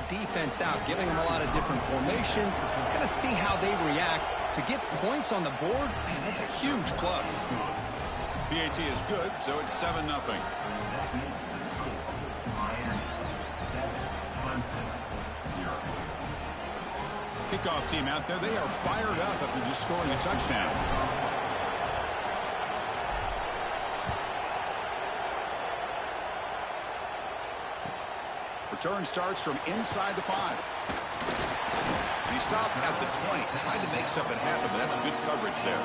defense out, giving them a lot of different formations. Going to see how they react. To get points on the board, man, that's a huge plus. PAT is good, so it's 7-0. Kickoff team out there, they are fired up after just scoring a touchdown. Return starts from inside the 5. And he stopped at the 20, trying to make something happen, but that's good coverage there.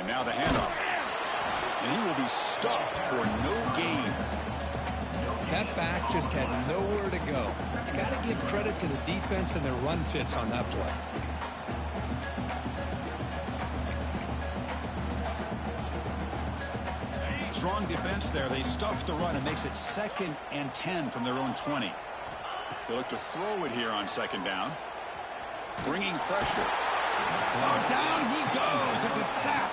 Now the handoff. And he will be stuffed for no gain. That back just had nowhere to go. Got to give credit to the defense and their run fits on that play. Strong defense there. They stuff the run and makes it 2nd and 10 from their own 20. They look to throw it here on 2nd down. Bringing pressure. Oh, down he goes. It's a sack.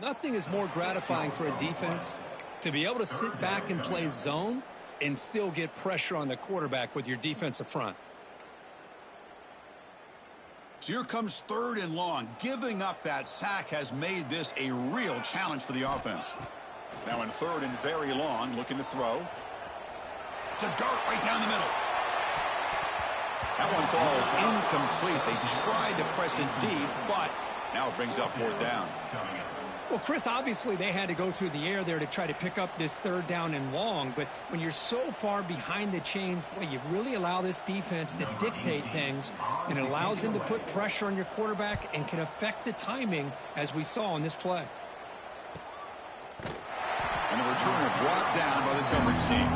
Nothing is more gratifying for a defense to be able to sit back and play zone and still get pressure on the quarterback with your defensive front. So here comes 3rd and long. Giving up that sack has made this a real challenge for the offense. Now in 3rd and very long, looking to throw. To Dart right down the middle. That one falls incomplete. They tried to press it deep, but now it brings up 4th down. Well, Chris, obviously they had to go through the air there to try to pick up this 3rd down and long, but when you're so far behind the chains, boy, you really allow this defense to dictate things, and it allows them to put pressure on your quarterback and can affect the timing, as we saw in this play. And the returner brought down by the coverage team.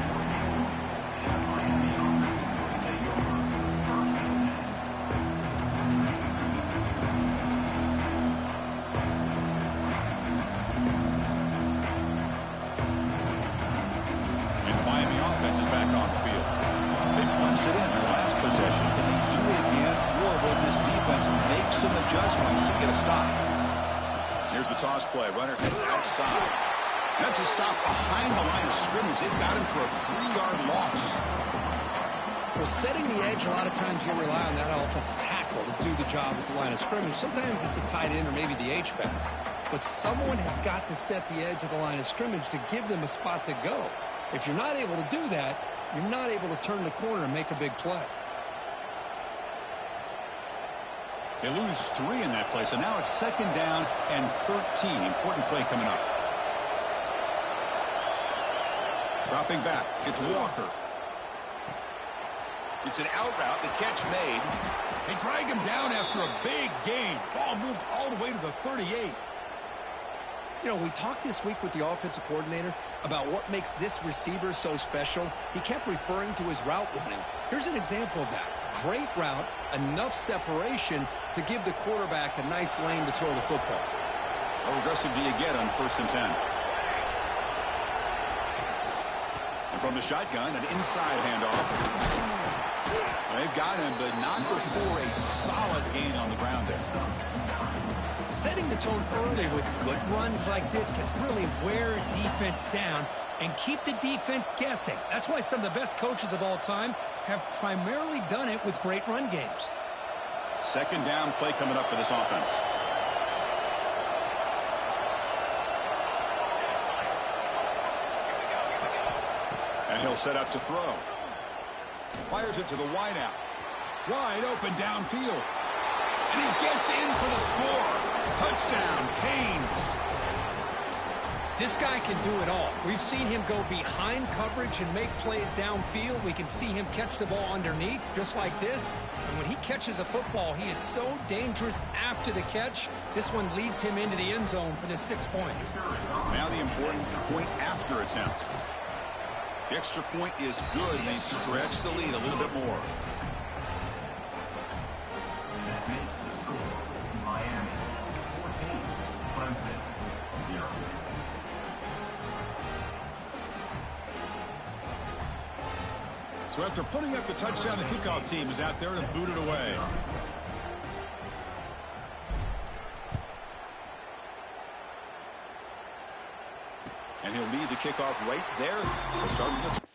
Adjustments to get a stop. Here's the toss play. Runner gets outside. That's a stop behind the line of scrimmage. They've got him for a 3-yard loss. Well, setting the edge, a lot of times you rely on that offensive tackle to do the job at the line of scrimmage. Sometimes it's a tight end or maybe the H-back. But someone has got to set the edge of the line of scrimmage to give them a spot to go. If you're not able to do that, you're not able to turn the corner and make a big play. They lose 3 in that play, so now it's 2nd down and 13. Important play coming up. Dropping back, it's Walker. It's an out route. The catch made. They drag him down after a big gain. Ball moved all the way to the 38. You know, we talked this week with the offensive coordinator about what makes this receiver so special. He kept referring to his route running. Here's an example of that. Great route, enough separation to give the quarterback a nice lane to throw the football. How aggressive do you get on 1st and 10? And from the shotgun, an inside handoff. They've got him, but not before a solid gain on the ground there. Setting the tone early with good runs like this can really wear a defense down and keep the defense guessing. That's why some of the best coaches of all time have primarily done it with great run games. 2nd down play coming up for this offense. And he'll set up to throw. Fires it to the wideout. Wide open downfield. And he gets in for the score. Touchdown, Canes. This guy can do it all. We've seen him go behind coverage and make plays downfield. We can see him catch the ball underneath, just like this. And when he catches a football, he is so dangerous after the catch. This one leads him into the end zone for the 6 points. Now the important point after attempt. The extra point is good, and they stretch the lead a little bit more. That makes the score Miami 14, Clemson 0. So after putting up a touchdown, the kickoff team is out there to boot it away. And he'll lead the kickoff right there. We'll start with the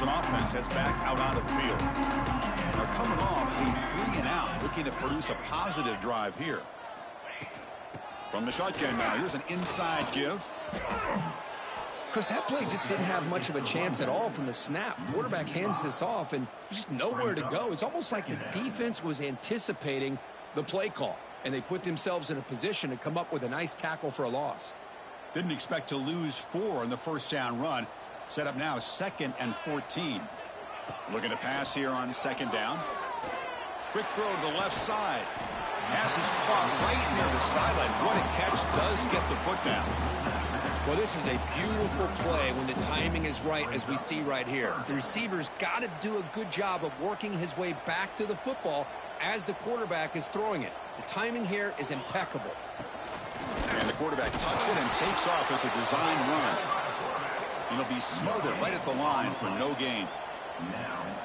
as an offense heads back out onto the field. They're coming off a 3 and out, looking to produce a positive drive here. From the shotgun now, here's an inside give. Chris, that play just didn't have much of a chance at all from the snap. Quarterback hands this off, and there's just nowhere to go. It's almost like the defense was anticipating the play call, and they put themselves in a position to come up with a nice tackle for a loss. Didn't expect to lose 4 in the first down run. Set up now 2nd and 14. Looking to pass here on 2nd down. Quick throw to the left side. Pass is caught right near the sideline. What a catch, does get the foot down. Well, this is a beautiful play when the timing is right, as we see right here. The receiver's got to do a good job of working his way back to the football as the quarterback is throwing it. The timing here is impeccable. And the quarterback tucks it and takes off as a design run. It'll be smothered right at the line for no gain.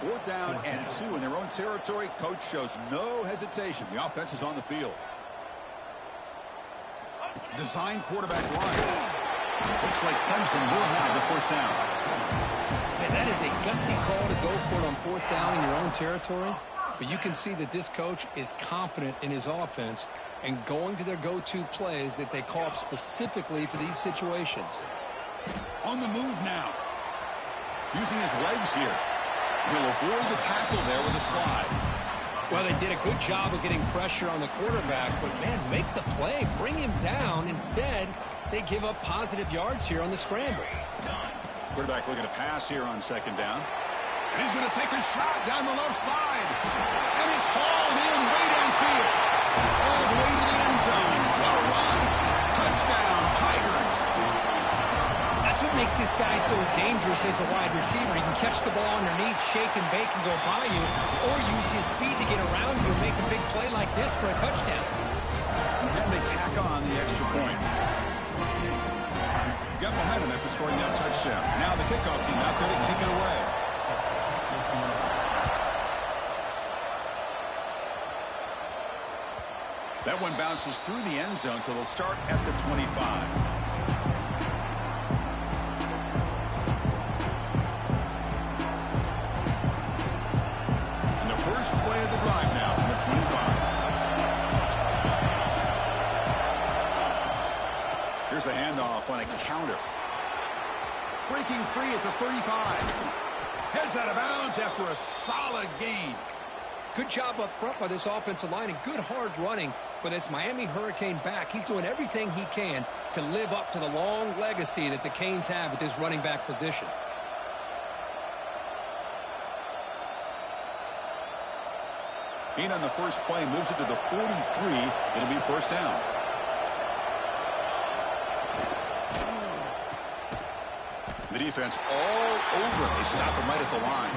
4th down and 2 in their own territory. Coach shows no hesitation. The offense is on the field. Design quarterback run. Looks like Clemson will have the first down. Man, that is a gutsy call to go for it on 4th down in your own territory. But you can see that this coach is confident in his offense and going to their go-to plays that they call up specifically for these situations. On the move now. Using his legs here. He'll avoid the tackle there with a slide. Well, they did a good job of getting pressure on the quarterback, but, man, make the play. Bring him down. Instead, they give up positive yards here on the scramble. Quarterback looking to pass here on 2nd down. And he's going to take a shot down the left side. And it's hauled in way downfield. All the way to the end zone. What a run. Touchdown, Tigers. That's what makes this guy so dangerous as a wide receiver. He can catch the ball underneath, shake and bake and go by you, or use his speed to get around you and make a big play like this for a touchdown. And they tack on the extra point. Got momentum after scoring that touchdown. Now the kickoff team out there to kick it away. That one bounces through the end zone, so they'll start at the 25. First play of the drive now from the 25. Here's the handoff on a counter. Breaking free at the 35. Heads out of bounds after a solid gain. Good job up front by this offensive line and good hard running for this Miami Hurricane back. He's doing everything he can to live up to the long legacy that the Canes have at this running back position. Gain on the first play moves it to the 43. It'll be first down. The defense all over. They stop him right at the line.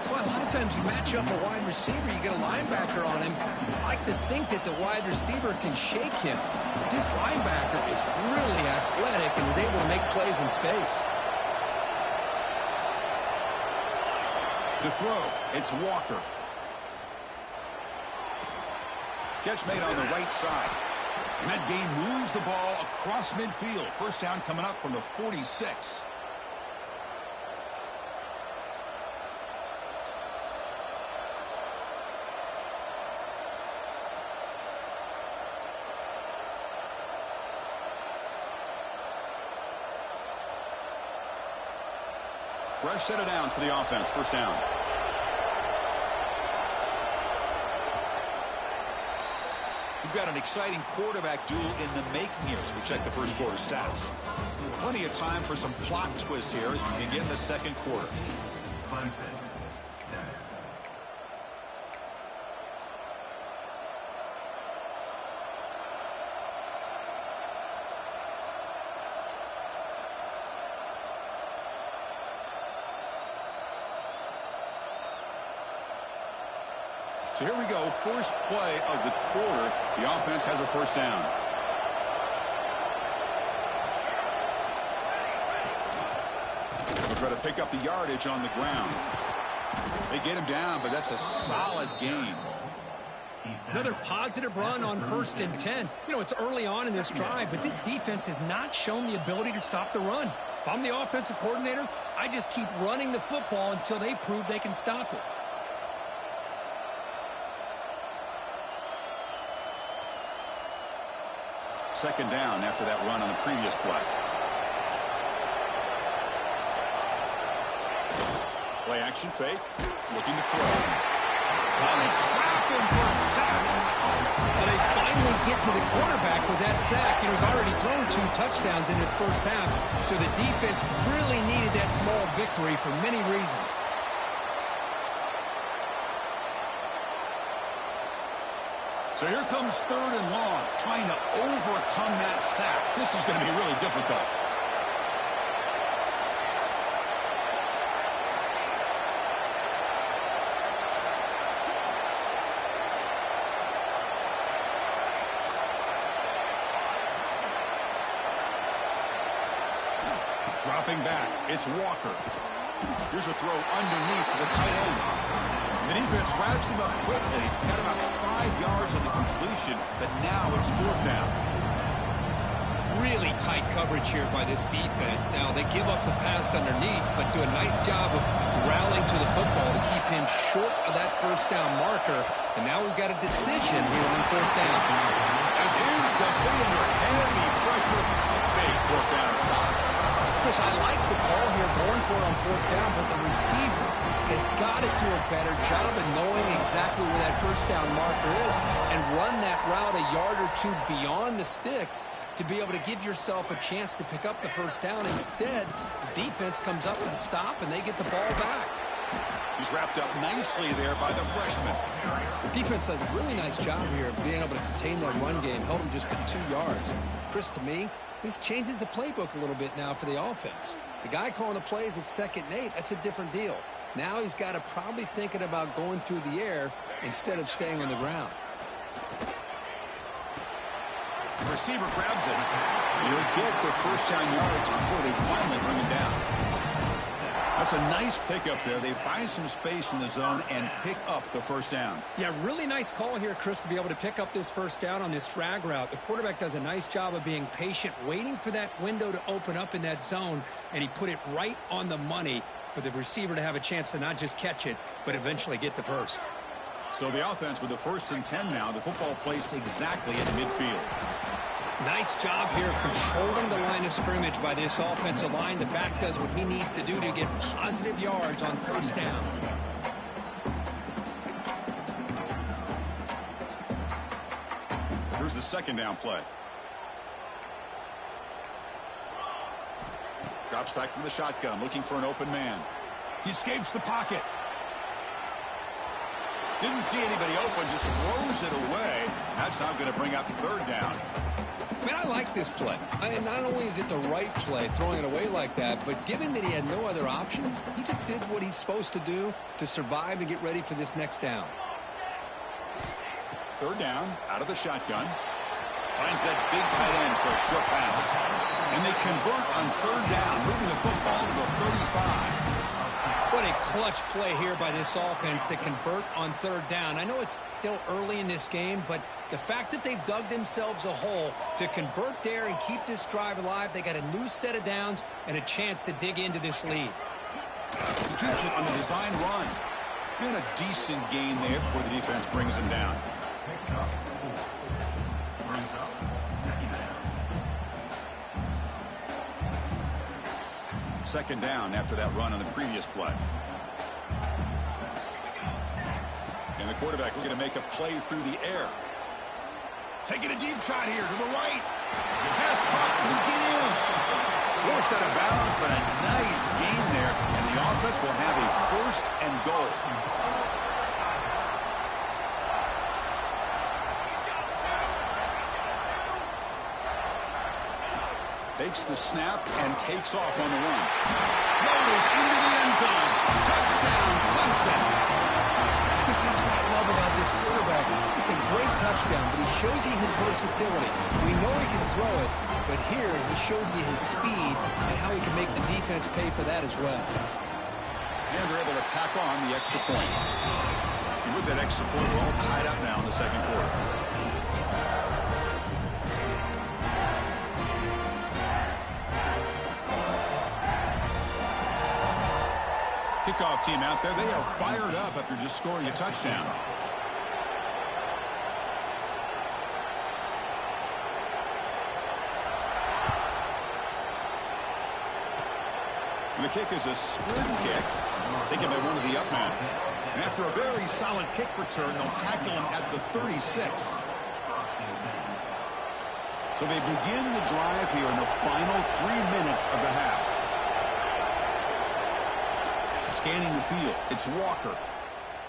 Well, a lot of times you match up a wide receiver, you get a linebacker on him. I like to think that the wide receiver can shake him. But this linebacker is really athletic and is able to make plays in space. To throw, it's Walker. Catch made on the right side. And that gain moves the ball across midfield. First down coming up from the 46. Fresh set of downs for the offense. First down. We've got an exciting quarterback duel in the making here as we check the first quarter stats. Plenty of time for some plot twists here as we begin the second quarter. Clemson, 7. So here we go, first play of the quarter. The offense has a first down. We'll try to pick up the yardage on the ground. They get him down, but that's a solid gain. Another positive run on 1st and 10. You know, it's early on in this drive, but this defense has not shown the ability to stop the run. If I'm the offensive coordinator, I just keep running the football until they prove they can stop it. Second down after that run on the previous play. Play action fake. Looking to throw. And they trap him for a sack. Well, they finally get to the quarterback with that sack. He's already thrown 2 touchdowns in his first half, so the defense really needed that small victory for many reasons. So here comes third and long, trying to overcome that sack. This is going to be really difficult. Dropping back, it's Walker. Here's a throw underneath to the tight end. The defense wraps him up quickly. Got about 5 yards on the completion, but now it's 4th down. Really tight coverage here by this defense. Now, they give up the pass underneath, but do a nice job of rallying to the football to keep him short of that first down marker. And now we've got a decision here on 4th down. As incomplete under heavy pressure, big 4th down stop. Chris, I like the call here going for it on 4th down, but the receiver has got to do a better job of knowing exactly where that first down marker is and run that route a yard or 2 beyond the sticks to be able to give yourself a chance to pick up the first down. Instead, the defense comes up with a stop and they get the ball back. He's wrapped up nicely there by the freshman. The defense does a really nice job here of being able to contain that run game, held him just to 2 yards. Chris, to me, this changes the playbook a little bit now for the offense. The guy calling the plays at 2nd and 8, that's a different deal. Now he's got to probably thinking about going through the air instead of staying on the ground. The receiver grabs it. He'll get the first down yards before they finally bring him down. That's a nice pickup there. They find some space in the zone and pick up the first down. Yeah, really nice call here, Chris, to be able to pick up this first down on this drag route. The quarterback does a nice job of being patient, waiting for that window to open up in that zone, and he put it right on the money for the receiver to have a chance to not just catch it, but eventually get the first. So the offense with the 1st and 10 now, the football placed exactly at midfield. Nice job here of controlling the line of scrimmage by this offensive line. The back does what he needs to do to get positive yards on first down. Here's the 2nd down play. Drops back from the shotgun, looking for an open man. He escapes the pocket. Didn't see anybody open, just throws it away. That's not going to bring out the 3rd down. I mean, I like this play. Not only is it the right play, throwing it away like that, but given that he had no other option, he just did what he's supposed to do to survive and get ready for this next down. 3rd down, out of the shotgun. Finds that big tight end for a short pass. And they convert on 3rd down, moving the football to the 35. What a clutch play here by this offense to convert on 3rd down. I know it's still early in this game, but the fact that they've dug themselves a hole to convert there and keep this drive alive, they got a new set of downs and a chance to dig into this lead. He keeps it on the design run. And a decent gain there before the defense brings him down. Picks up 4. Brings up 2nd down. 2nd down after that run on the previous play. And the quarterback looking to make a play through the air. Taking a deep shot here to the right. Pass caught. Can he get in? Force out of bounds, but a nice gain there. And the offense will have a 1st and goal. Takes the snap and takes off on the run. Rolls into the end zone. Touchdown, Clemson. Because that's what I love about this quarterback. It's a great touchdown, but he shows you his versatility. We know he can throw it, but here he shows you his speed and how he can make the defense pay for that as well. And they're able to tack on the extra point. And with that extra point, we're all tied up now in the 2nd quarter. kickoff team out there, they are fired up after just scoring a touchdown. And the kick is a squib kick, taken by one of the up men. And after a very solid kick return, they'll tackle him at the 36. So they begin the drive here in the final 3 minutes of the half. Scanning the field, it's Walker.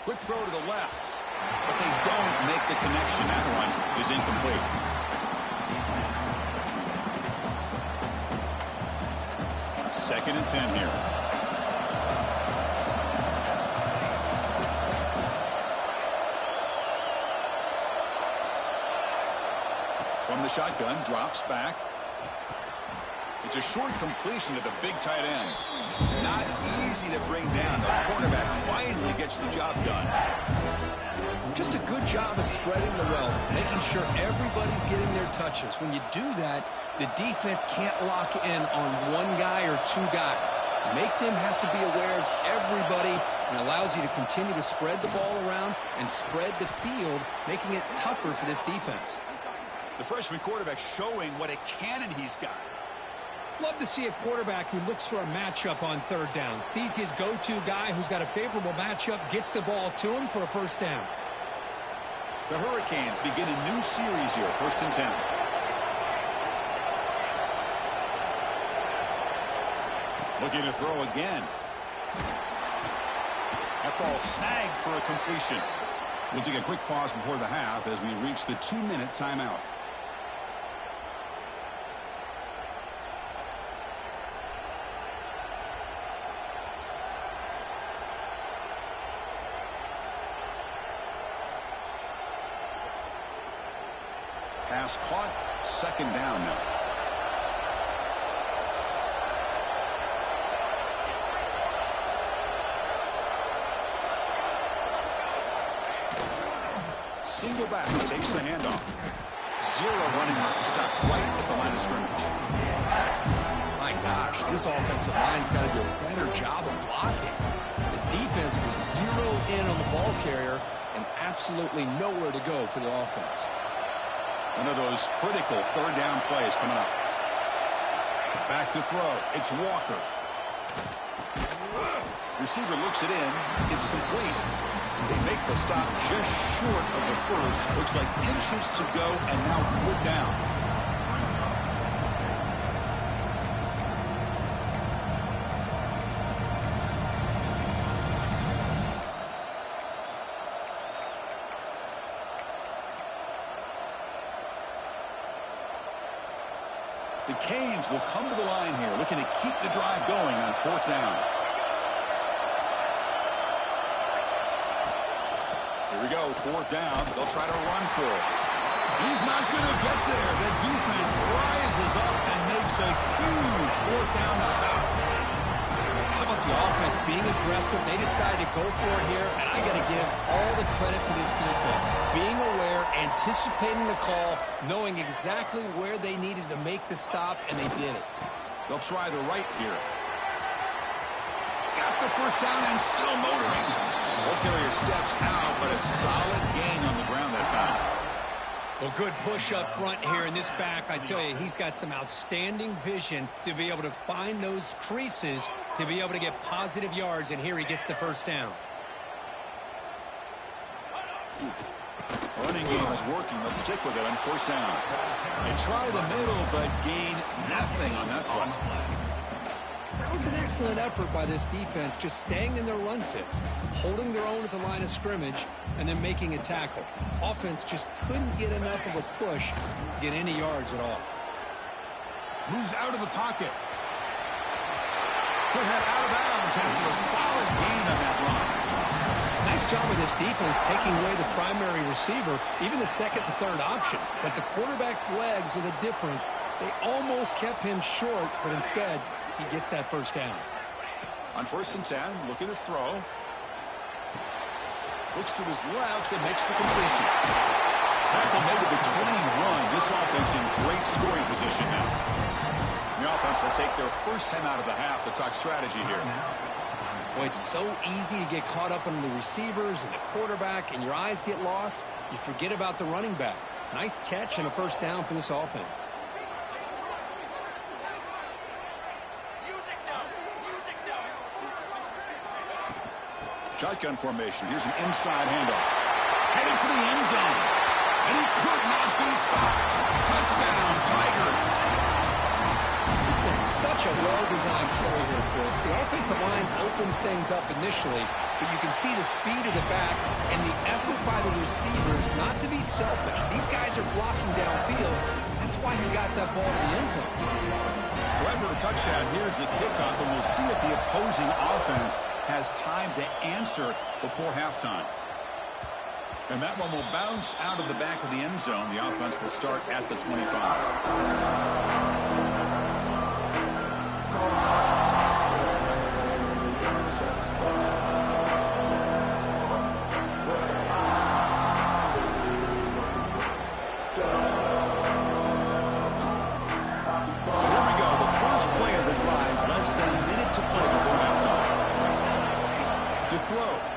Quick throw to the left, but they don't make the connection. That one is incomplete. Second and 10 here. From the shotgun, drops back. It's a short completion to the big tight end. Not easy to bring down. The quarterback finally gets the job done. Just a good job of spreading the wealth, making sure everybody's getting their touches. When you do that, the defense can't lock in on one guy or two guys. Make them have to be aware of everybody, and allows you to continue to spread the ball around and spread the field, making it tougher for this defense. The freshman quarterback showing what a cannon he's got. Love to see a quarterback who looks for a matchup on third down, sees his go-to guy who's got a favorable matchup, gets the ball to him for a first down. The Hurricanes begin a new series here, 1st and 10. Looking to throw again. That ball snagged for a completion. We'll take a quick pause before the half as we reach the 2-minute timeout. Pass caught, second down now. Single back takes the handoff. Zero running room, stop right at the line of scrimmage. My gosh, this offensive line's got to do a better job of blocking. The defense was zeroed in on the ball carrier and absolutely nowhere to go for the offense. One of those critical third down plays coming up. Back to throw. It's Walker. Receiver looks it in. It's complete. They make the stop just short of the first. Looks like inches to go, and now 4th down. The Canes will come to the line here, looking to keep the drive going on 4th down. Here we go, 4th down. They'll try to run for it. He's not going to get there. The defense rises up and makes a huge 4th down stop. How about the offense being aggressive? They decided to go for it here, and I got to give all the credit to this defense. Being aware, anticipating the call, knowing exactly where they needed to make the stop, and they did it. They'll try the right here. Got the first down and still motoring. Ball carrier steps out, but a solid gain on the ground that time. Well, good push up front here in this back. I tell you, he's got some outstanding vision to be able to find those creases, to be able to get positive yards, and here he gets the first down. Running game is working. They'll stick with it on 1st down. They try the middle, but gain nothing on that play. That was an excellent effort by this defense, just staying in their run fits, holding their own at the line of scrimmage, and then making a tackle. Offense just couldn't get enough of a push to get any yards at all. Moves out of the pocket. Put head out of bounds after a solid gain on that run. Nice job of this defense taking away the primary receiver, even the second and third option. But the quarterback's legs are the difference. They almost kept him short, but instead, he gets that first down. On 1st and 10, looking to throw. Looks to his left and makes the completion. Tackle made to the 21. This offense in great scoring position now. The offense will take their first time out of the half to talk strategy here. Well, it's so easy to get caught up in the receivers and the quarterback, and your eyes get lost. You forget about the running back. Nice catch and a first down for this offense. Shotgun formation. Here's an inside handoff. Headed for the end zone. And he could not be stopped. Touchdown, Tigers. This is such a well-designed play here, Chris. The offensive line opens things up initially, but you can see the speed of the back and the effort by the receivers not to be selfish. These guys are blocking downfield. That's why he got that ball to the end zone. So after the touchdown, here's the kickoff, and we'll see if the opposing offense has time to answer before halftime. And that one will bounce out of the back of the end zone. The offense will start at the 25.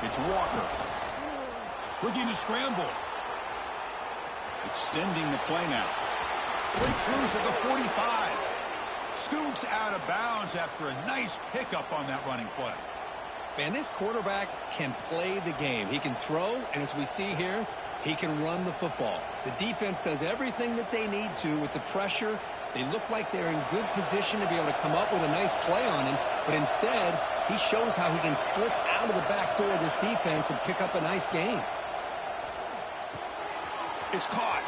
It's Walker. Looking to scramble. Extending the play now. Breaks loose at the 45. Scoots out of bounds after a nice pickup on that running play. Man, this quarterback can play the game. He can throw, and as we see here, he can run the football. The defense does everything that they need to with the pressure. They look like they're in good position to be able to come up with a nice play on him, but instead, he shows how he can slip out of the back door of this defense and pick up a nice gain. It's caught.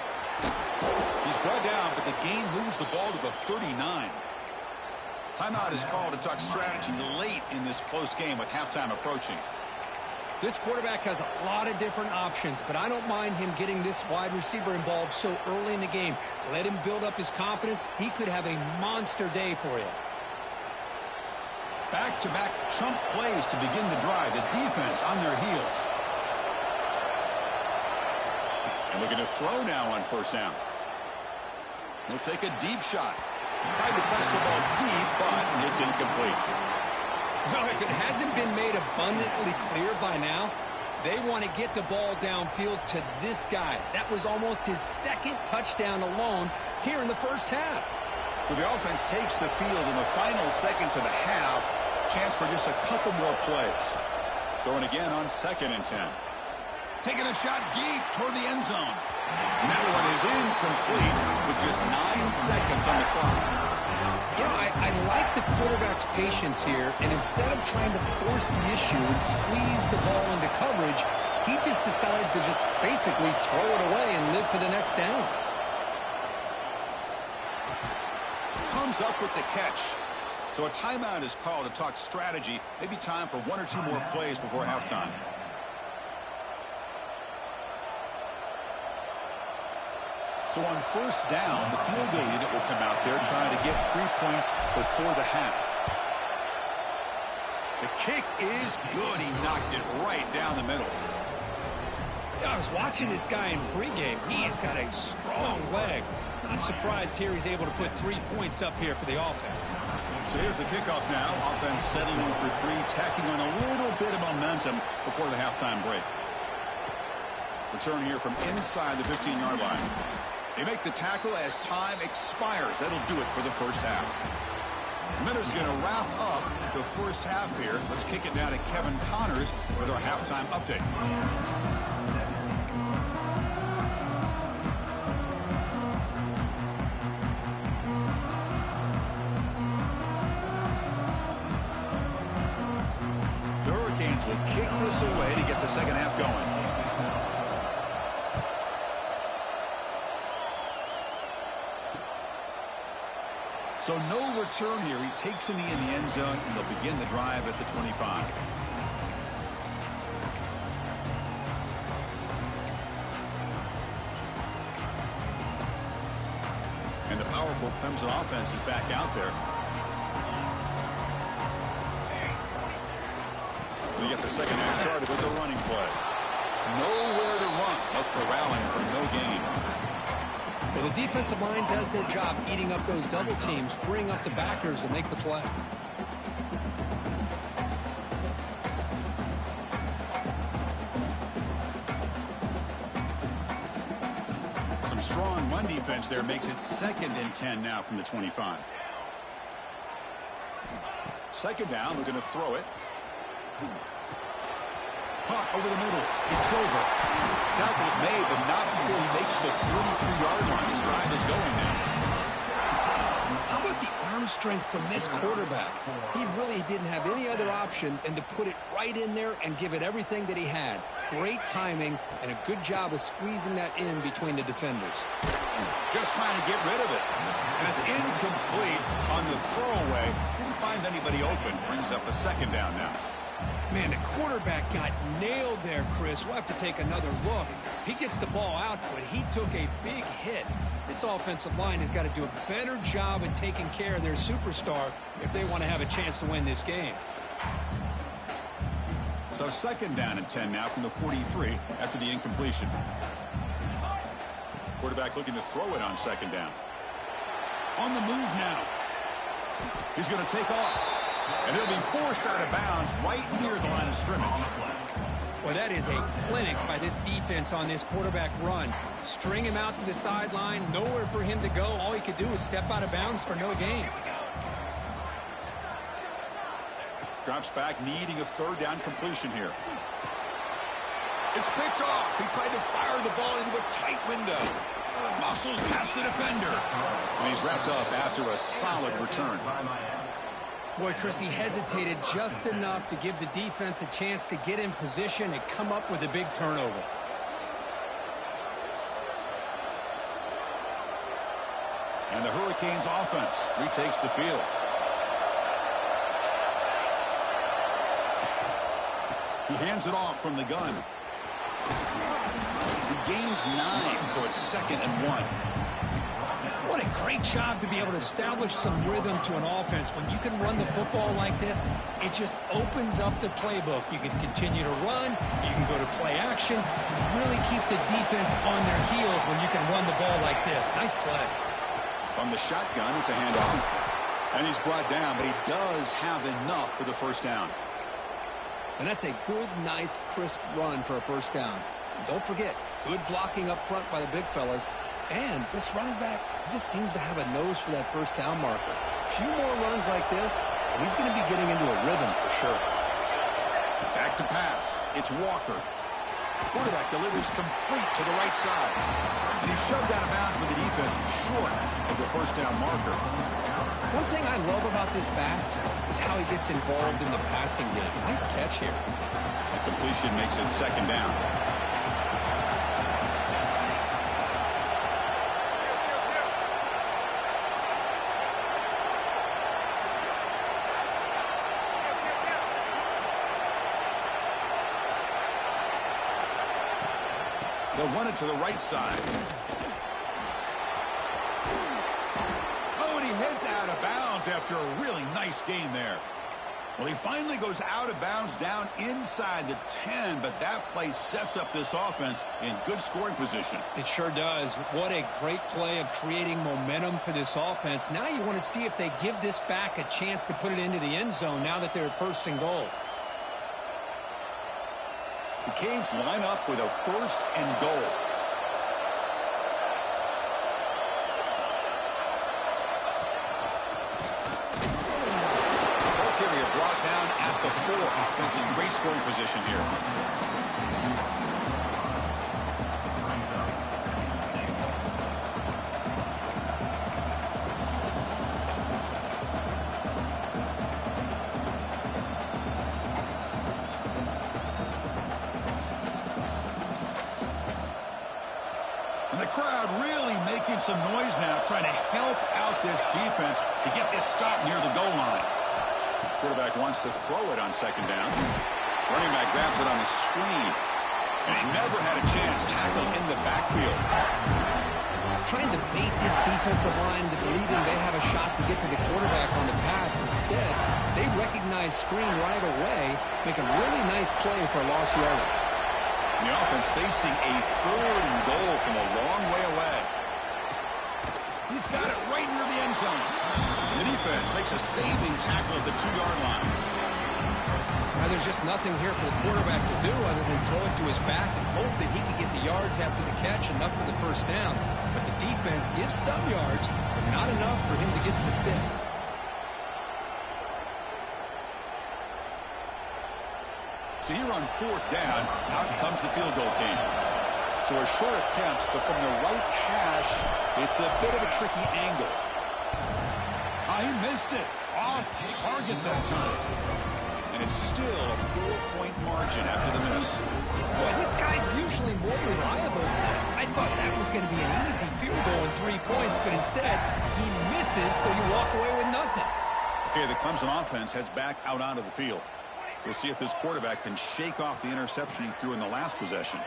He's brought down, but the gain moves the ball to the 39. Timeout is called to talk strategy late in this close game with halftime approaching. This quarterback has a lot of different options, but I don't mind him getting this wide receiver involved so early in the game. Let him build up his confidence. He could have a monster day for you. Back-to-back chunk plays to begin the drive. The defense on their heels. And looking to throw now on first down. He'll take a deep shot. Tried to press the ball deep, but it's incomplete. Well, if it hasn't been made abundantly clear by now, they want to get the ball downfield to this guy. That was almost his second touchdown alone here in the first half. So the offense takes the field in the final seconds of the half. Chance for just a couple more plays. Going again on 2nd and 10. Taking a shot deep toward the end zone. And that one is incomplete with just 9 seconds on the clock. You know, I like the quarterback's patience here, and instead of trying to force the issue and squeeze the ball into coverage, he just decides to just basically throw it away and live for the next down. Comes up with the catch. So a timeout is called to talk strategy. Maybe time for 1 or 2 more plays before halftime. So on first down, the field goal unit will come out there trying to get 3 points before the half. The kick is good. He knocked it right down the middle. I was watching this guy in pregame. He has got a strong leg. Not surprised here he's able to put 3 points up here for the offense. So here's the kickoff now. Offense settling in for 3, tacking on a little bit of momentum before the halftime break. Return here from inside the 15-yard line. They make the tackle as time expires. That'll do it for the first half. The Miners going to wrap up the first half here. Let's kick it down to Kevin Connors with our halftime update. The Hurricanes will kick this away to get the second half going. So no return here. He takes a knee in the end zone, and they'll begin the drive at the 25. And the powerful Clemson offense is back out there. We get the second half started with the running play. Nowhere to run. No corralling for no gain. Well, the defensive line does their job eating up those double teams, freeing up the backers to make the play. Some strong run defense there makes it 2nd and 10 now from the 25. 2nd down, looking to throw it. Caught over the middle. It's over. Tackle's made, but not before he makes the 33-yard line. This drive is going now. How about the arm strength from this quarterback? He really didn't have any other option than to put it right in there and give it everything that he had. Great timing and a good job of squeezing that in between the defenders. Just trying to get rid of it. And it's incomplete on the throwaway. Didn't find anybody open. Brings up a 2nd down now. Man, the quarterback got nailed there, Chris. We'll have to take another look. He gets the ball out, but he took a big hit. This offensive line has got to do a better job of taking care of their superstar if they want to have a chance to win this game. So 2nd down and 10 now from the 43 after the incompletion. Quarterback looking to throw it on 2nd down. On the move now. He's going to take off. And he'll be forced out of bounds right near the line of scrimmage. Well, that is a clinic by this defense on this quarterback run. String him out to the sideline, nowhere for him to go. All he could do is step out of bounds for no gain. Drops back, needing a 3rd down completion here. It's picked off. He tried to fire the ball into a tight window. Muscles past the defender. And he's wrapped up after a solid return. Boy, Chris, he hesitated just enough to give the defense a chance to get in position and come up with a big turnover. And the Hurricanes offense retakes the field. He hands it off from the gun. He gains 9, so it's 2nd and 1. What a great job to be able to establish some rhythm to an offense. When you can run the football like this, it just opens up the playbook. You can continue to run. You can go to play action. You really keep the defense on their heels when you can run the ball like this. Nice play. On the shotgun, it's a handoff. And he's brought down, but he does have enough for the 1st down. And that's a good, nice, crisp run for a 1st down. And don't forget, good blocking up front by the big fellas. And this running back, he just seems to have a nose for that 1st down marker. A few more runs like this, and he's going to be getting into a rhythm for sure. Back to pass. It's Walker. Quarterback delivers complete to the right side. And he's shoved out of bounds with the defense short of the 1st down marker. One thing I love about this back is how he gets involved in the passing game. Nice catch here. The completion makes it 2nd down. They'll run it to the right side. Oh, and he heads out of bounds after a really nice gain there. Well, he finally goes out of bounds down inside the 10, but that play sets up this offense in good scoring position. It sure does. What a great play of creating momentum for this offense. Now you want to see if they give this back a chance to put it into the end zone now that they're 1st and goal. The Canes line up with a 1st and goal. Ball carrier brought down at the 4. Offense in great scoring position here. The crowd really making some noise now, trying to help out this defense to get this stop near the goal line. Quarterback wants to throw it on 2nd down. Running back grabs it on the screen. And he never had a chance. Tackle in the backfield. Trying to bait this defensive line to believing they have a shot to get to the quarterback on the pass. Instead, they recognize screen right away, make a really nice play for a lost yardage. The offense facing a 3rd and goal from a long way away. He's got it right near the end zone. The defense makes a saving tackle at the 2-yard line. Now, there's just nothing here for the quarterback to do other than throw it to his back and hope that he can get the yards after the catch, enough for the first down. But the defense gives some yards, but not enough for him to get to the sticks. So here on 4th down, out comes the field goal team. So a short attempt, but from the right hash, it's a bit of a tricky angle. He missed it. Off target that time. And it's still a 4-point margin after the miss. Boy, this guy's usually more reliable than this. I thought that was going to be an easy field goal and 3 points, but instead, he misses, so you walk away with nothing. Okay, the Clemson offense heads back out onto the field. We'll see if this quarterback can shake off the interception he threw in the last possession.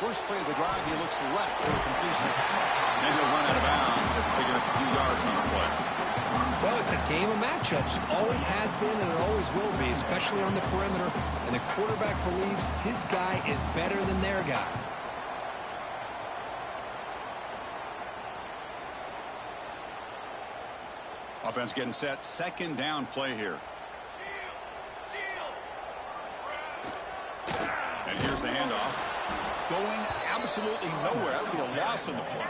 First play of the drive, he looks left for a completion. And he'll run out of bounds after picking up a few yards on the play. Well, it's a game of matchups. Always has been and it always will be, especially on the perimeter. And the quarterback believes his guy is better than their guy. Offense getting set. 2nd down play here. And here's the handoff. Going absolutely nowhere. That would be a loss on the play.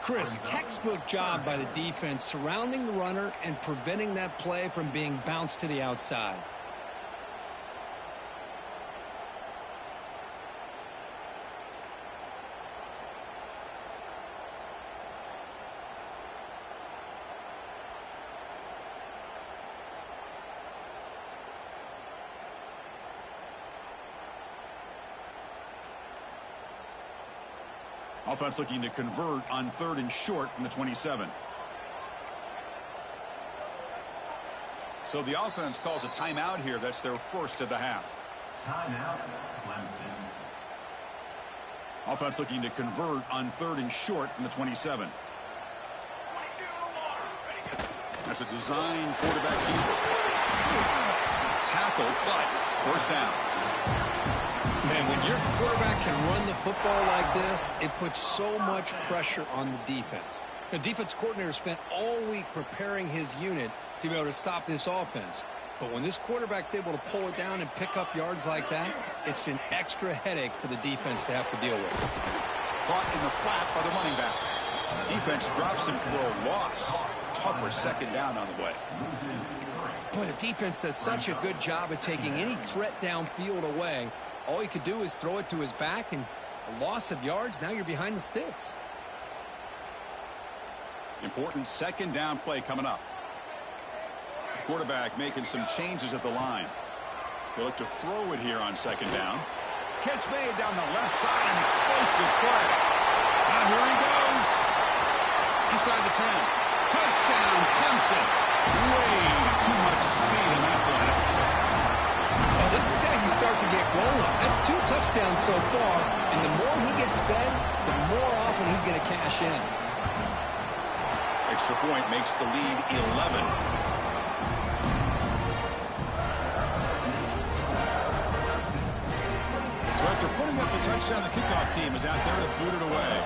Chris, textbook job by the defense surrounding the runner and preventing that play from being bounced to the outside. Offense looking to convert on 3rd and short from the 27. So the offense calls a timeout here. That's their first of the half. Timeout, Clemson. Offense looking to convert on 3rd and short from the 27. That's a design quarterback keeper. Tackle, but first down. Man, when your quarterback can run the football like this, it puts so much pressure on the defense. The defense coordinator spent all week preparing his unit to be able to stop this offense. But when this quarterback's able to pull it down and pick up yards like that, it's an extra headache for the defense to have to deal with. Caught in the flat by the running back. Defense drops him for a loss. Tougher 2nd down on the way. Boy, the defense does such a good job of taking any threat downfield away. All he could do is throw it to his back, and a loss of yards, now you're behind the sticks. Important 2nd down play coming up. Quarterback making some changes at the line. They look to throw it here on 2nd down. Catch made down the left side, an explosive play. Now here he goes. Inside the 10. Touchdown, Clemson. Way too much speed in that play. Well, this is how you start to get rolling. That's 2 touchdowns so far, and the more he gets fed, the more often he's going to cash in. Extra point makes the lead 11. So after putting up the touchdown, the kickoff team is out there to boot it away.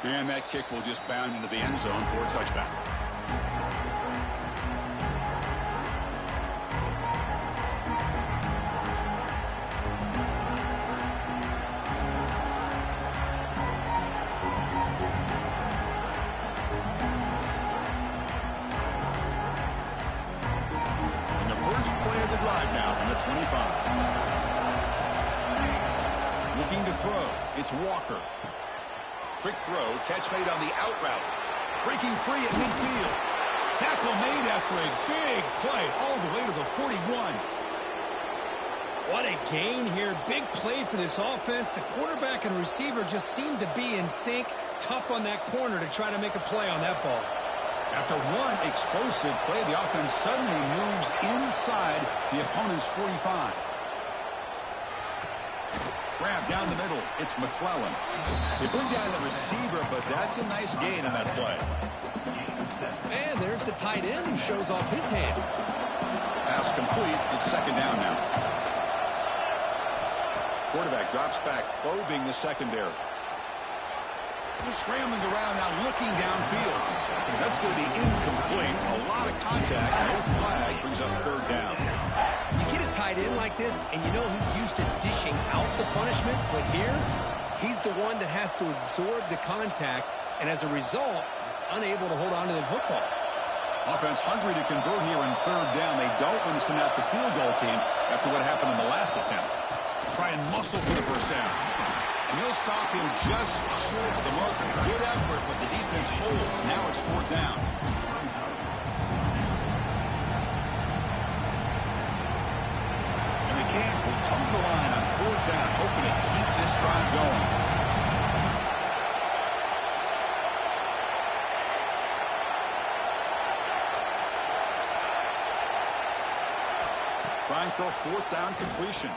And that kick will just bound into the end zone for a touchback. And the first play of the drive now from the 25. Looking to throw. It's Walker. Quick throw, catch made on the out route. Breaking free at midfield. Tackle made after a big play all the way to the 41. What a gain here. Big play for this offense. The quarterback and receiver just seem to be in sync. Tough on that corner to try to make a play on that ball. After one explosive play, the offense suddenly moves inside the opponent's 45. Grab down the middle. It's McClellan. They bring down the receiver, but that's a nice gain in that play. And there's the tight end who shows off his hands. Pass complete. It's 2nd down now. Quarterback drops back, probing the secondary. He's scrambling around now, looking downfield. That's going to be incomplete. A lot of contact, no flag, brings up third down. You get a tight end like this, and you know he's used to dishing out the punishment, but here, he's the one that has to absorb the contact, and as a result, he's unable to hold on to the football. Offense hungry to convert here in third down. They don't want to send out the field goal team after what happened in the last attempt. Try and muscle for the first down. And he'll stop him just short of the mark. Good effort, but the defense holds. Now it's fourth down. And the Canes will come to the line on fourth down, hoping to keep this drive going. Trying for a fourth down completion.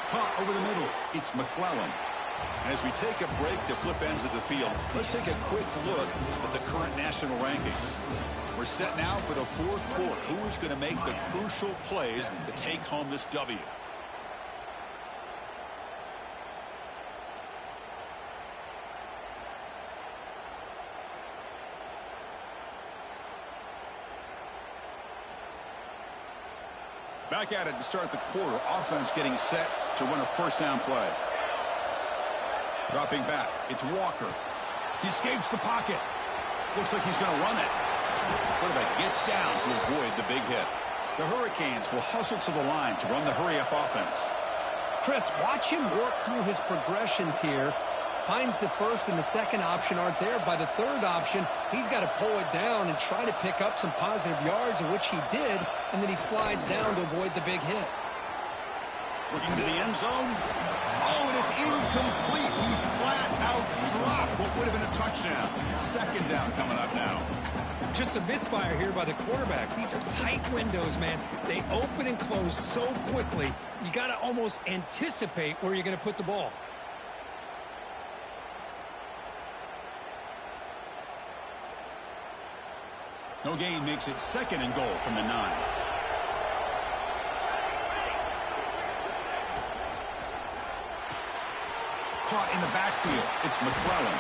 Caught over the middle. It's McClellan. And as we take a break to flip ends of the field, let's take a quick look at the current national rankings. We're set now for the fourth quarter. Who is going to make the crucial plays to take home this W? Back at it to start the quarter. Offense getting set to run a first down play. Dropping back. It's Walker. He escapes the pocket. Looks like he's going to run it. Quarterback gets down to avoid the big hit. The Hurricanes will hustle to the line to run the hurry-up offense. Chris, watch him work through his progressions here. Finds the first and the second option aren't there. By the third option, he's got to pull it down and try to pick up some positive yards, of which he did, and then he slides down to avoid the big hit. Looking to the end zone. Oh, and it's incomplete. He flat out dropped what would have been a touchdown. Second down coming up now. Just a misfire here by the quarterback. These are tight windows, man. They open and close so quickly, you got to almost anticipate where you're going to put the ball. No gain makes it second and goal from the 9. Caught in the backfield. It's McClellan.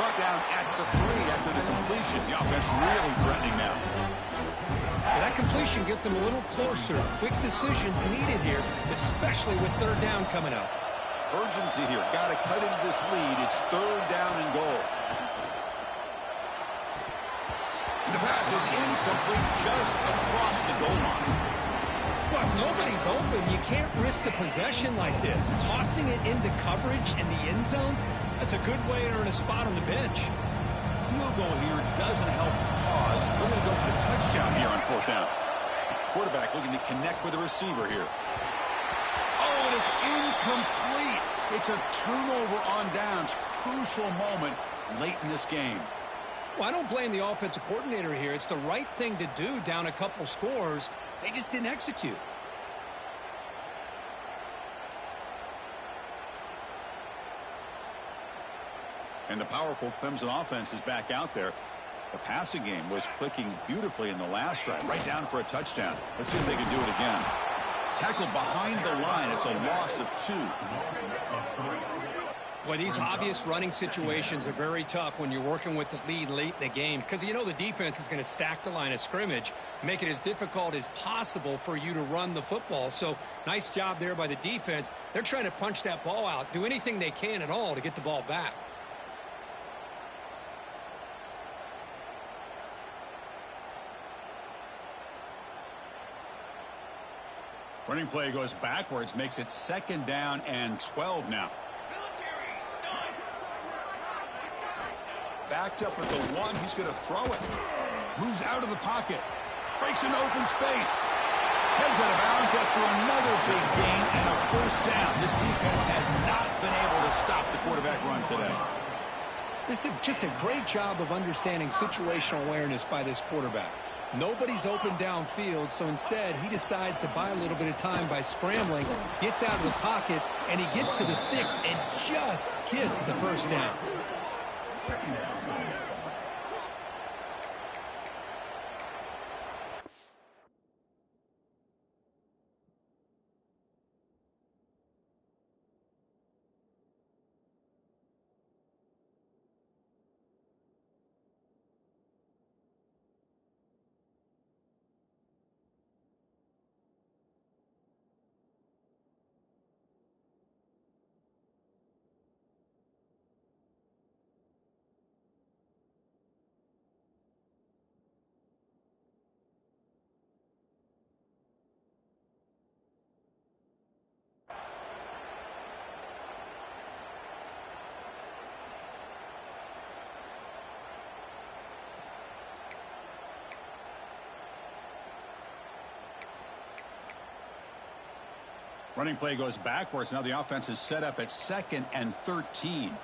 Brought down at the 3 after the completion. The offense really threatening now. Well, that completion gets him a little closer. Quick decisions needed here, especially with third down coming up. Urgency here. Got to cut into this lead. It's third down and goal. The pass is incomplete just across the goal line. Well, if nobody's open, you can't risk the possession like this. Tossing it into coverage in the end zone, that's a good way to earn a spot on the bench. Field goal here doesn't help the cause. We're going to go for the touchdown here on fourth down. Quarterback looking to connect with the receiver here. Oh, and it's incomplete. It's a turnover on downs. Crucial moment late in this game. Well, I don't blame the offensive coordinator here. It's the right thing to do down a couple scores. They just didn't execute. And the powerful Clemson offense is back out there. The passing game was clicking beautifully in the last drive. Right down for a touchdown. Let's see if they can do it again. Tackled behind the line. It's a loss of 2. Boy, these obvious running situations are very tough when you're working with the lead late in the game because you know the defense is going to stack the line of scrimmage, make it as difficult as possible for you to run the football. So nice job there by the defense. They're trying to punch that ball out, do anything they can at all to get the ball back. Running play goes backwards, makes it second down and 12 now. Backed up at the 1. He's going to throw it. Moves out of the pocket. Breaks into open space. Heads out of bounds after another big gain and a first down. This defense has not been able to stop the quarterback run today. This is just a great job of understanding situational awareness by this quarterback. Nobody's open downfield, so instead he decides to buy a little bit of time by scrambling, gets out of the pocket, and he gets to the sticks and just gets the first down. Running play goes backwards. Now the offense is set up at 2nd and 13.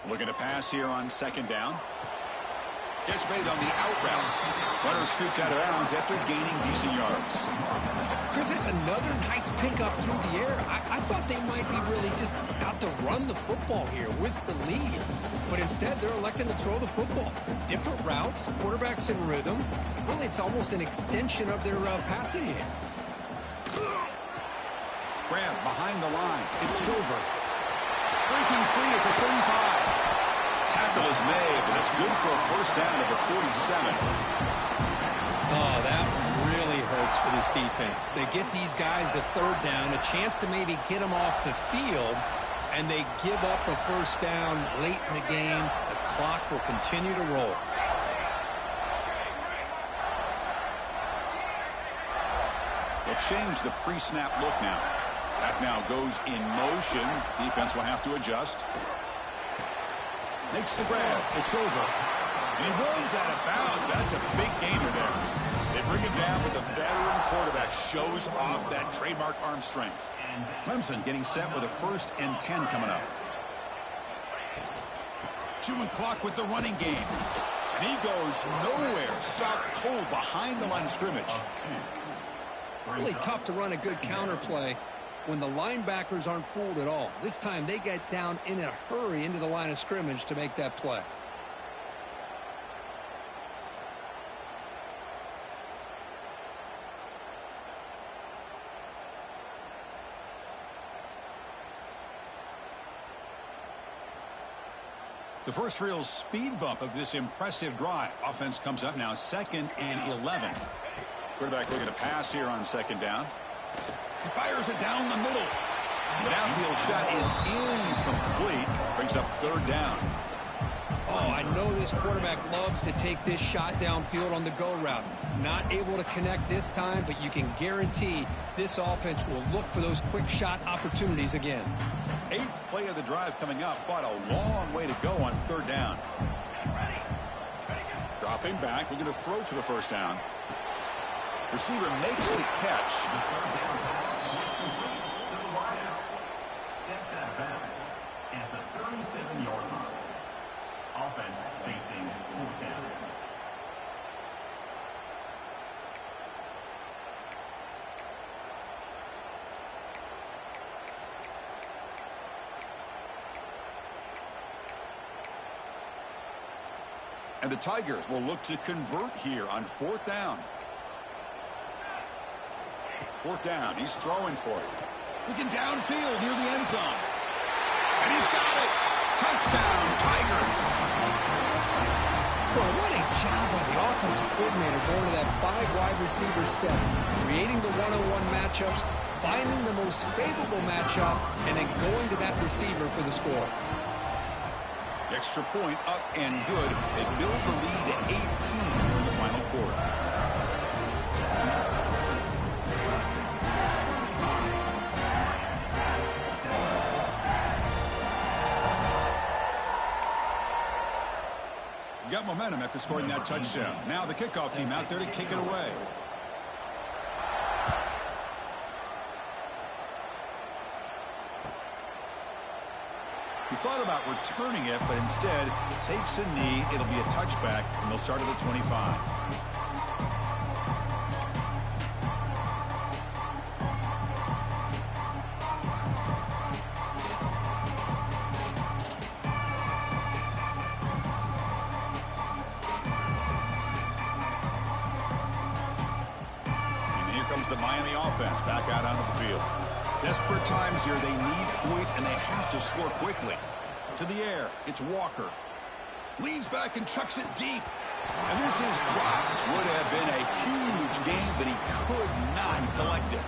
Looking to pass here on 2nd down. Catch made on the out route. Runner scoots out of bounds after gaining decent yards. Chris, that's another nice pickup through the air. I thought they might be really just out to run the football here with the lead. But instead, they're electing to throw the football. Different routes, quarterbacks in rhythm. Really, it's almost an extension of their passing game. Grab behind the line. It's Silver. Breaking free at the 35. Tackle is made, but it's good for a first down at the 47. Oh, that one really hurts for this defense. They get these guys to 3rd down, a chance to maybe get them off the field, and they give up a first down late in the game. The clock will continue to roll. They'll change the pre-snap look now. That now goes in motion. Defense will have to adjust. Makes the grab. It's over. And he runs out of bounds. That's a big gainer there. They bring him down, but the veteran quarterback shows off that trademark arm strength. Clemson getting set with a 1st and 10 coming up. Chewing clock with the running game. And he goes nowhere. Stopped cold behind the line of scrimmage. Really tough to run a good counter play when the linebackers aren't fooled at all. This time they get down in a hurry into the line of scrimmage to make that play. The first real speed bump of this impressive drive. Offense comes up now 2nd and 11. Quarterback looking to pass here on 2nd down. He fires it down the middle. The downfield shot is incomplete. Brings up 3rd down. Oh, I know this quarterback loves to take this shot downfield on the go route. Not able to connect this time, but you can guarantee this offense will look for those quick shot opportunities again. 8th play of the drive coming up, but a long way to go on 3rd down. Dropping back, looking to throw for the first down. Receiver makes the catch. Steps out of bounds at the 37-yard line. Offense facing 4th down. And the Tigers will look to convert here on 4th down. 4th down. He's throwing for it. Looking downfield near the end zone. And he's got it. Touchdown, Tigers. Well, what a job by the offensive coordinator going to that 5 wide receiver set, creating the one-on-one matchups, finding the most favorable matchup, and then going to that receiver for the score. Extra point up and good. They build the lead to 18 in the final quarter. Got momentum after scoring that touchdown. Now the kickoff team out there to kick it away. He thought about returning it, but instead takes a knee. It'll be a touchback, and they'll start at the 25. The Miami offense back out onto the field. Desperate times here. They need points, and they have to score quickly. To the air. It's Walker. Leans back and chucks it deep. And this is dropped. Would have been a huge game, but he could not collect it.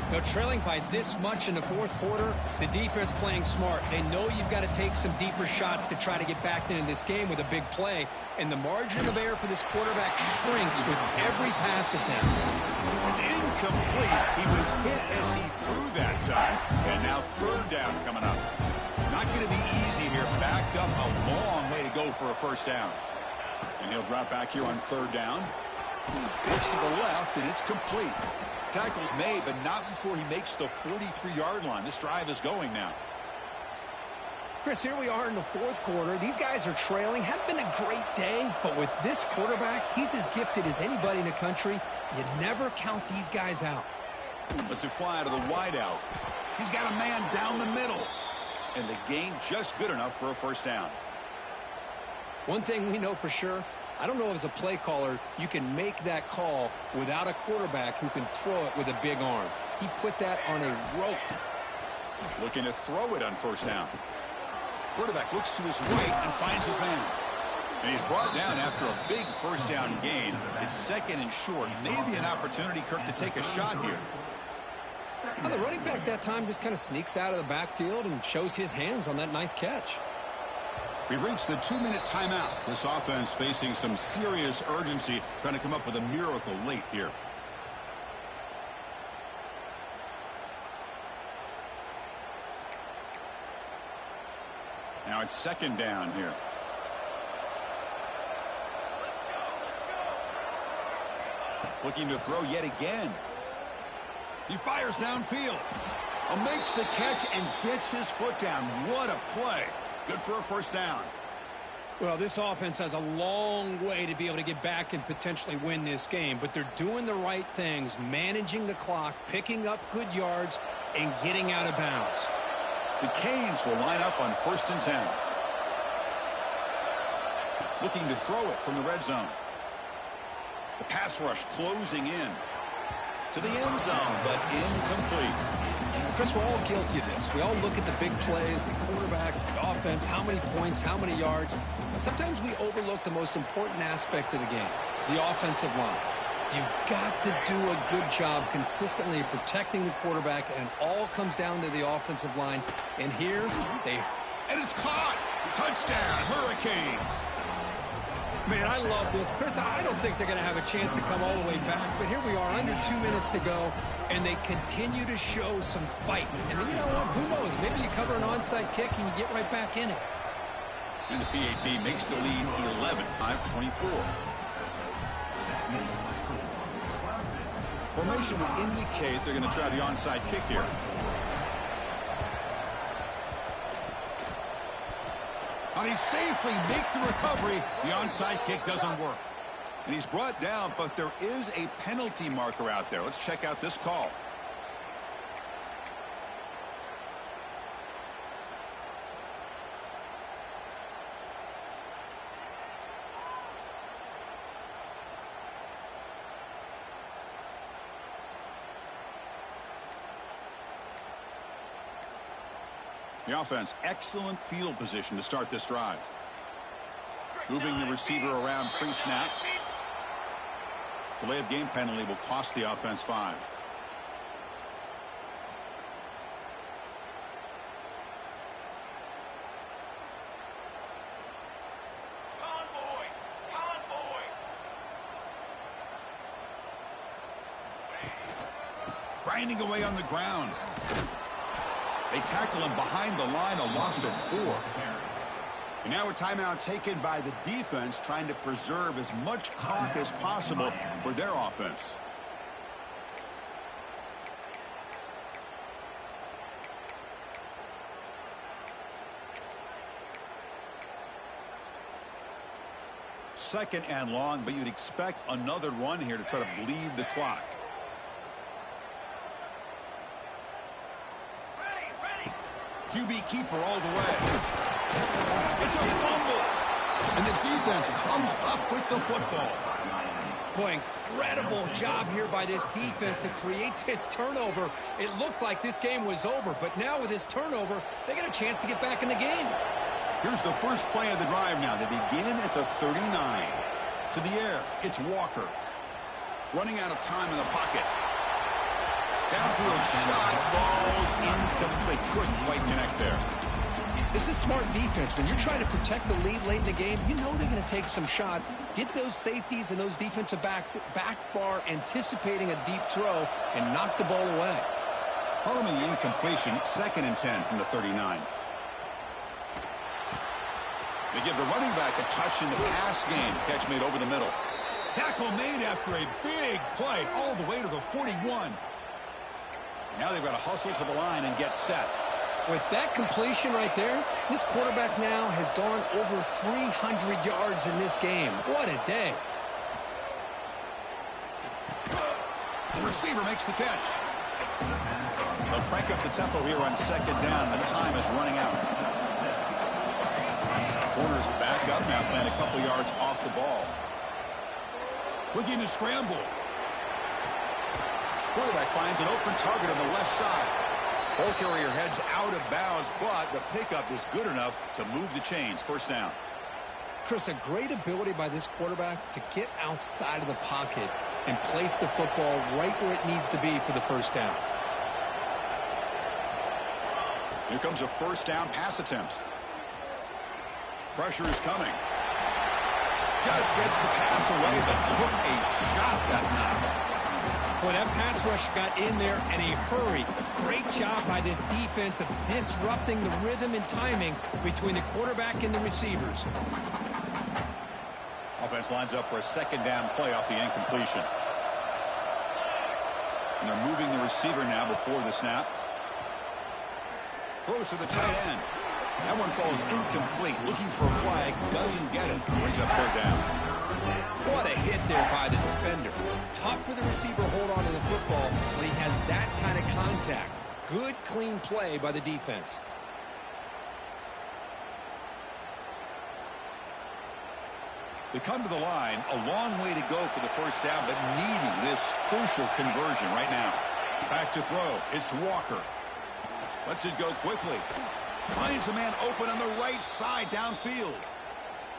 Now, trailing by this much in the 4th quarter, the defense playing smart. They know you've got to take some deeper shots to try to get back into this game with a big play. And the margin of error for this quarterback shrinks with every pass attempt. It's incomplete. He was hit as he threw that time. And now 3rd down coming up. Not going to be easy here. Backed up a long way to go for a first down. And he'll drop back here on 3rd down. Looks to the left, and it's complete. Tackle's made, but not before he makes the 43-yard line. This drive is going now. Chris, here we are in the fourth quarter. These guys are trailing. Hadn't been a great day, but with this quarterback, he's as gifted as anybody in the country. You never count these guys out. Lets it fly to the wideout. He's got a man down the middle. And the gain just good enough for a first down. One thing we know for sure, I don't know as a play caller, you can make that call without a quarterback who can throw it with a big arm. He put that on a rope. Looking to throw it on first down. Quarterback looks to his right and finds his man. And he's brought down after a big first down gain. It's second and short. Maybe an opportunity, Kirk, to take a shot here. Well, the running back that time just kind of sneaks out of the backfield and shows his hands on that nice catch. We've reached the 2-minute timeout. This offense facing some serious urgency, trying to come up with a miracle late here. Now it's second down here. Looking to throw yet again. He fires downfield. Makes the catch and gets his foot down. What a play. Good for a first down. Well, this offense has a long way to be able to get back and potentially win this game, but they're doing the right things, managing the clock, picking up good yards, and getting out of bounds. The Canes will line up on 1st and 10. Looking to throw it from the red zone. The pass rush closing in. To the end zone, but incomplete. Chris, we're all guilty of this. We all look at the big plays, the quarterbacks, the offense, how many points, how many yards. But sometimes we overlook the most important aspect of the game, the offensive line. You've got to do a good job consistently protecting the quarterback, and it all comes down to the offensive line. And here, And it's caught! Touchdown, Hurricanes! Man, I love this. Chris, I don't think they're going to have a chance to come all the way back, but here we are, under 2 minutes to go, and they continue to show some fight. And you know what? Who knows? Maybe you cover an onside kick and you get right back in it. And the PAT makes the lead 11, 5-24. Formation would indicate they're going to try the onside kick here. Now they safely make the recovery. The onside kick doesn't work. And he's brought down, but there is a penalty marker out there. Let's check out this call. The offense, excellent field position to start this drive. Moving the receiver around pre-snap. Delay of game penalty will cost the offense 5. Grinding away on the ground. They tackle him behind the line, a loss of 4. And now a timeout taken by the defense, trying to preserve as much clock as possible for their offense. Second and long, but you'd expect another run here to try to bleed the clock. QB keeper all the way. It's a fumble. And the defense comes up with the football. Boy, incredible job here by this defense to create this turnover. It looked like this game was over, but now with this turnover, they get a chance to get back in the game. Here's the first play of the drive now. They begin at the 39. To the air, it's Walker. Running out of time in the pocket. Downfield shot falls incomplete. Couldn't quite connect there. This is smart defense. When you're trying to protect the lead late in the game, you know they're going to take some shots. Get those safeties and those defensive backs back far, anticipating a deep throw, and knock the ball away. Following the incompletion, 2nd and 10 from the 39. They give the running back a touch in the pass game. Catch made over the middle. Tackle made after a big play all the way to the 41. Now they've got to hustle to the line and get set. With that completion right there, this quarterback now has gone over 300 yards in this game. What a day. The receiver makes the catch. They'll crank up the tempo here on second down. The time is running out. Corners back up now, playing a couple yards off the ball. Looking to scramble. Quarterback finds an open target on the left side. Ball carrier heads out of bounds, but the pickup was good enough to move the chains. First down. Chris, a great ability by this quarterback to get outside of the pocket and place the football right where it needs to be for the first down. Here comes a first down pass attempt. Pressure is coming. Just gets the pass away, but took a shot that time. Boy, that pass rush got in there in a hurry. Great job by this defense of disrupting the rhythm and timing between the quarterback and the receivers. Offense lines up for a second down play off the incompletion. And they're moving the receiver now before the snap. Throws to the tight end. That one falls incomplete. Looking for a flag. Doesn't get it. Brings up third down. What a hit there by the defender. Tough for the receiver to hold on to the football when he has that kind of contact. Good, clean play by the defense. They come to the line. A long way to go for the first down, but needing this crucial conversion right now. Back to throw. It's Walker. Lets it go quickly. Finds a man open on the right side downfield.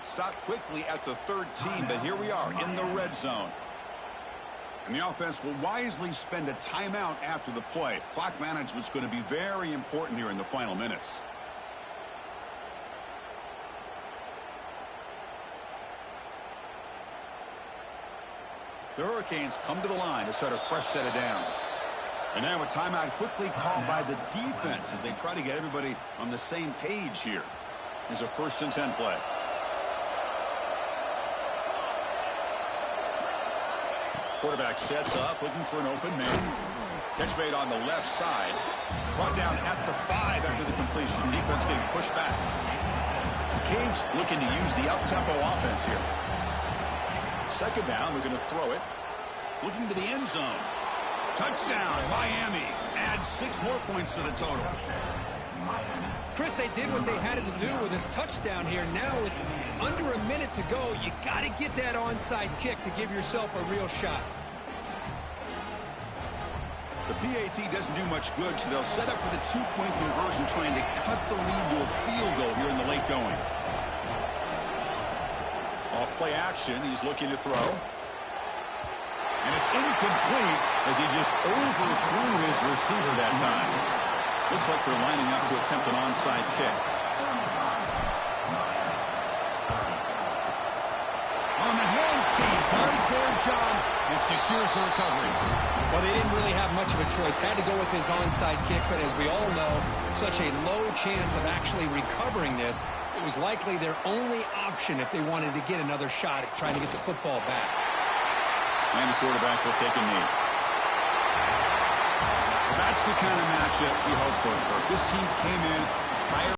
Stopped quickly at the 13, but here we are in the red zone. And the offense will wisely spend a timeout after the play. Clock management's going to be very important here in the final minutes. The Hurricanes come to the line to start a fresh set of downs. And now a timeout quickly called by the defense as they try to get everybody on the same page here. Here's a 1st and 10 play. Quarterback sets up, looking for an open man. Catch made on the left side. Brought down at the 5 after the completion. Defense getting pushed back. The Canes looking to use the up-tempo offense here. Second down, we're going to throw it. Looking to the end zone. Touchdown, Miami. Add 6 more points to the total. Chris, they did what they had to do with this touchdown here. Now with under a minute to go, you got to get that onside kick to give yourself a real shot. The PAT doesn't do much good, so they'll set up for the 2-point conversion, trying to cut the lead to a field goal here in the late going. Off play action, he's looking to throw. And it's incomplete as he just overthrew his receiver that time. Looks like they're lining up to attempt an onside kick. On the hands team does their job and secures the recovery. Well, they didn't really have much of a choice. Had to go with his onside kick, but as we all know, such a low chance of actually recovering this. It was likely their only option if they wanted to get another shot at trying to get the football back. And the quarterback will take a knee. Well, that's the kind of matchup we hope for. This team came in higher.